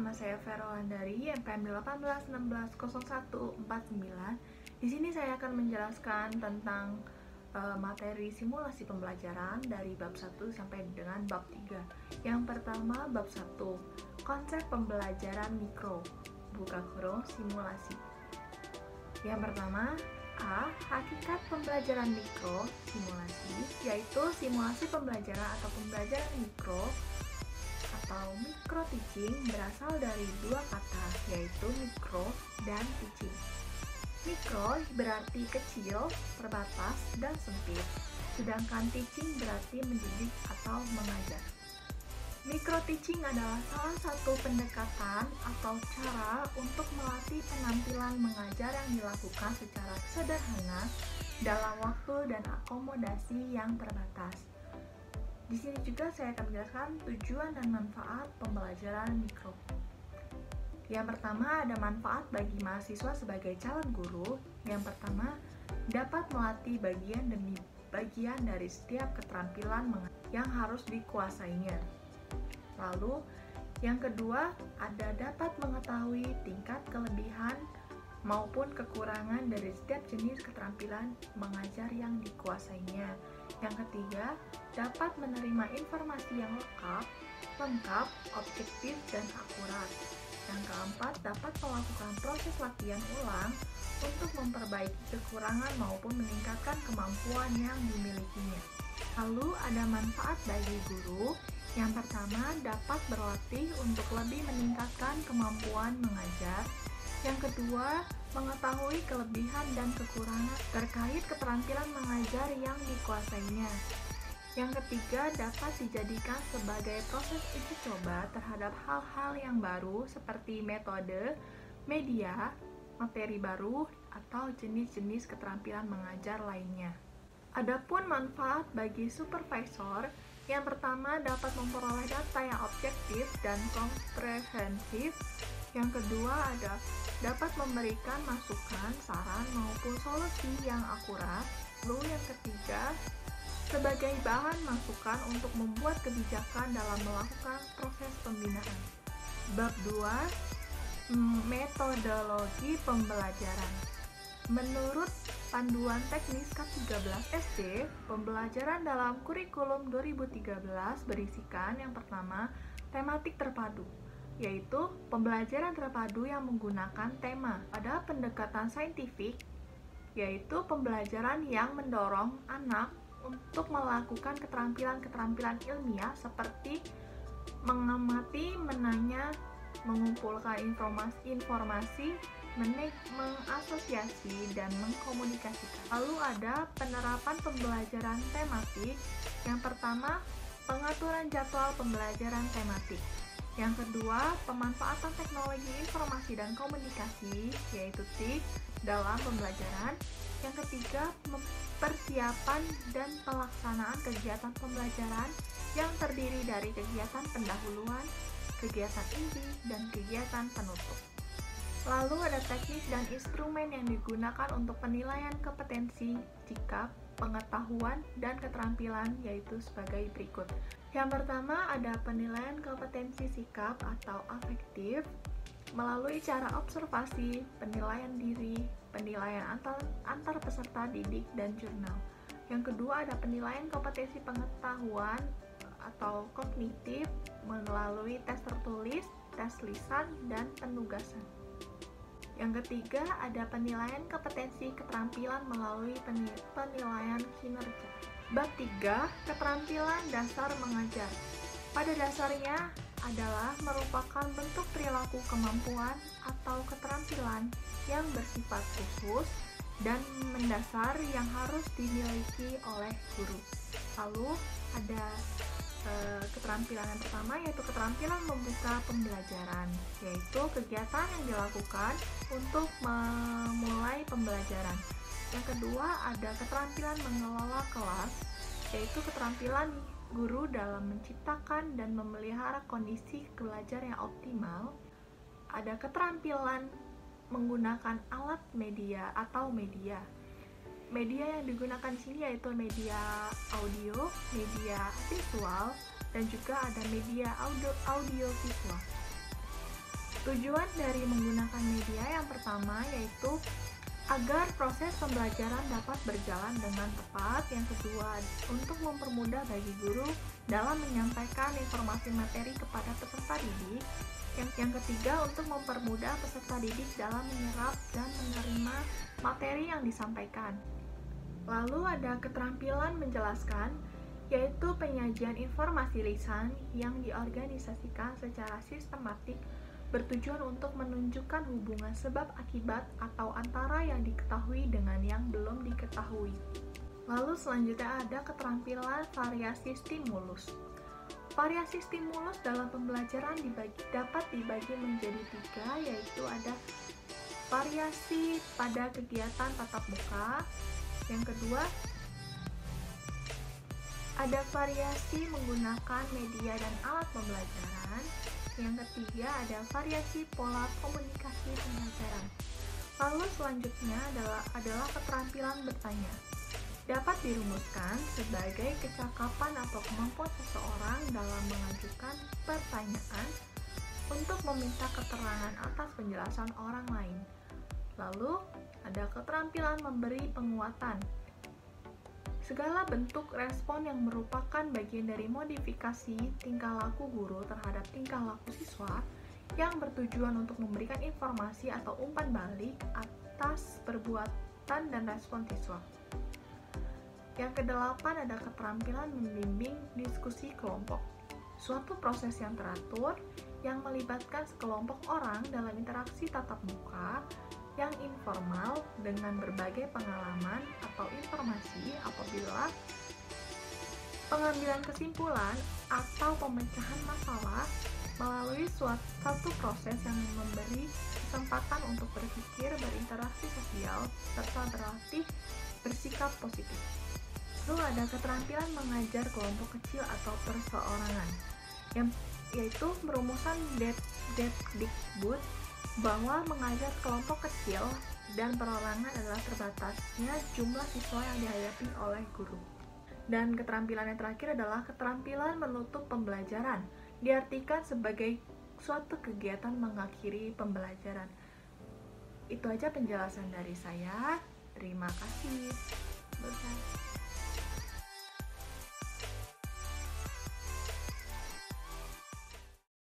Nama saya Vero Andari, MPM 18160149. Di sini saya akan menjelaskan tentang materi simulasi pembelajaran dari bab 1 sampai dengan bab 3. Yang pertama, bab 1, konsep pembelajaran mikro, buka kurung simulasi. Yang pertama, A. Hakikat pembelajaran mikro simulasi, yaitu simulasi pembelajaran atau pembelajaran mikro atau micro teaching berasal dari dua kata, yaitu mikro dan teaching. Mikro berarti kecil, terbatas, dan sempit, sedangkan teaching berarti mendidik atau mengajar. Micro teaching adalah salah satu pendekatan atau cara untuk melatih penampilan mengajar yang dilakukan secara sederhana dalam waktu dan akomodasi yang terbatas. Di sini juga saya akan menjelaskan tujuan dan manfaat pembelajaran mikro. Yang pertama, ada manfaat bagi mahasiswa sebagai calon guru. Yang pertama, dapat melatih bagian demi bagian dari setiap keterampilan yang harus dikuasainya. Lalu, yang kedua, ada dapat mengetahui tingkat kelebihan maupun kekurangan dari setiap jenis keterampilan mengajar yang dikuasainya. Yang ketiga, dapat menerima informasi yang lengkap, objektif, dan akurat. Yang keempat, dapat melakukan proses latihan ulang untuk memperbaiki kekurangan maupun meningkatkan kemampuan yang dimilikinya. Lalu ada manfaat bagi guru. Yang pertama, dapat berlatih untuk lebih meningkatkan kemampuan mengajar. Yang kedua, mengetahui kelebihan dan kekurangan terkait keterampilan mengajar yang dikuasainya. Yang ketiga, dapat dijadikan sebagai proses uji coba terhadap hal-hal yang baru seperti metode, media, materi baru, atau jenis-jenis keterampilan mengajar lainnya. Adapun manfaat bagi supervisor, yang pertama dapat memperoleh data yang objektif dan komprehensif. Yang kedua dapat memberikan masukan, saran, maupun solusi yang akurat. Lalu yang ketiga, sebagai bahan masukan untuk membuat kebijakan dalam melakukan proses pembinaan. Bab 2, metodologi pembelajaran. Menurut Panduan Teknis K13 SD, pembelajaran dalam kurikulum 2013 berisikan yang pertama, tematik terpadu, yaitu pembelajaran terpadu yang menggunakan tema. Ada pendekatan saintifik, yaitu pembelajaran yang mendorong anak untuk melakukan keterampilan-keterampilan ilmiah seperti mengamati, menanya, mengumpulkan informasi, mengasosiasi, dan mengkomunikasikan. Lalu ada penerapan pembelajaran tematik. Yang pertama, pengaturan jadwal pembelajaran tematik. Yang kedua, pemanfaatan teknologi informasi dan komunikasi, yaitu TIK, dalam pembelajaran. Yang ketiga, persiapan dan pelaksanaan kegiatan pembelajaran yang terdiri dari kegiatan pendahuluan, kegiatan inti, dan kegiatan penutup. Lalu ada teknik dan instrumen yang digunakan untuk penilaian kompetensi, sikap, pengetahuan, dan keterampilan, yaitu sebagai berikut. Yang pertama ada penilaian kompetensi sikap atau afektif melalui cara observasi, penilaian diri, penilaian antar peserta didik, dan jurnal. Yang kedua ada penilaian kompetensi pengetahuan atau kognitif melalui tes tertulis, tes lisan, dan penugasan. Yang ketiga ada penilaian kompetensi keterampilan melalui penilaian kinerja. Bab 3, keterampilan dasar mengajar. Pada dasarnya adalah merupakan bentuk perilaku kemampuan atau keterampilan yang bersifat khusus dan mendasar yang harus dimiliki oleh guru. Lalu ada keterampilan yang pertama, yaitu keterampilan membuka pembelajaran, yaitu kegiatan yang dilakukan untuk memulai pembelajaran. Yang kedua ada keterampilan mengelola kelas, yaitu keterampilan guru dalam menciptakan dan memelihara kondisi belajar yang optimal. Ada keterampilan menggunakan alat media atau media. Media yang digunakan di sini yaitu media audio, media visual, dan juga ada media audio visual. Tujuan dari menggunakan media yang pertama yaitu agar proses pembelajaran dapat berjalan dengan tepat. Yang kedua, untuk mempermudah bagi guru dalam menyampaikan informasi materi kepada peserta didik. Yang ketiga, untuk mempermudah peserta didik dalam menyerap dan menerima materi yang disampaikan. Lalu ada keterampilan menjelaskan, yaitu penyajian informasi lisan yang diorganisasikan secara sistematik bertujuan untuk menunjukkan hubungan sebab akibat atau antara yang diketahui dengan yang belum diketahui. Lalu selanjutnya ada keterampilan variasi stimulus. Variasi stimulus dalam pembelajaran dapat dibagi menjadi 3, yaitu ada variasi pada kegiatan tatap muka. Yang kedua, ada variasi menggunakan media dan alat pembelajaran. Yang ketiga, ada variasi pola komunikasi pembelajaran. Lalu selanjutnya adalah keterampilan bertanya. Dapat dirumuskan sebagai kecakapan atau kemampuan seseorang dalam mengajukan pertanyaan untuk meminta keterangan atas penjelasan orang lain. Lalu, ada keterampilan memberi penguatan. Segala bentuk respon yang merupakan bagian dari modifikasi tingkah laku guru terhadap tingkah laku siswa yang bertujuan untuk memberikan informasi atau umpan balik atas perbuatan dan respon siswa. Yang kedelapan ada keterampilan membimbing diskusi kelompok. Suatu proses yang teratur yang melibatkan sekelompok orang dalam interaksi tatap muka yang informal dengan berbagai pengalaman atau informasi apabila pengambilan kesimpulan atau pemecahan masalah melalui suatu proses yang memberi kesempatan untuk berpikir, berinteraksi sosial, serta berlatih bersikap positif. Lalu ada keterampilan mengajar kelompok kecil atau perseorangan, yaitu perumusan Depdikbud bahwa mengajar kelompok kecil dan perorangan adalah terbatasnya jumlah siswa yang dihadapi oleh guru. Dan keterampilan yang terakhir adalah keterampilan menutup pembelajaran, diartikan sebagai suatu kegiatan mengakhiri pembelajaran. Itu aja penjelasan dari saya. Terima kasih. Bye-bye.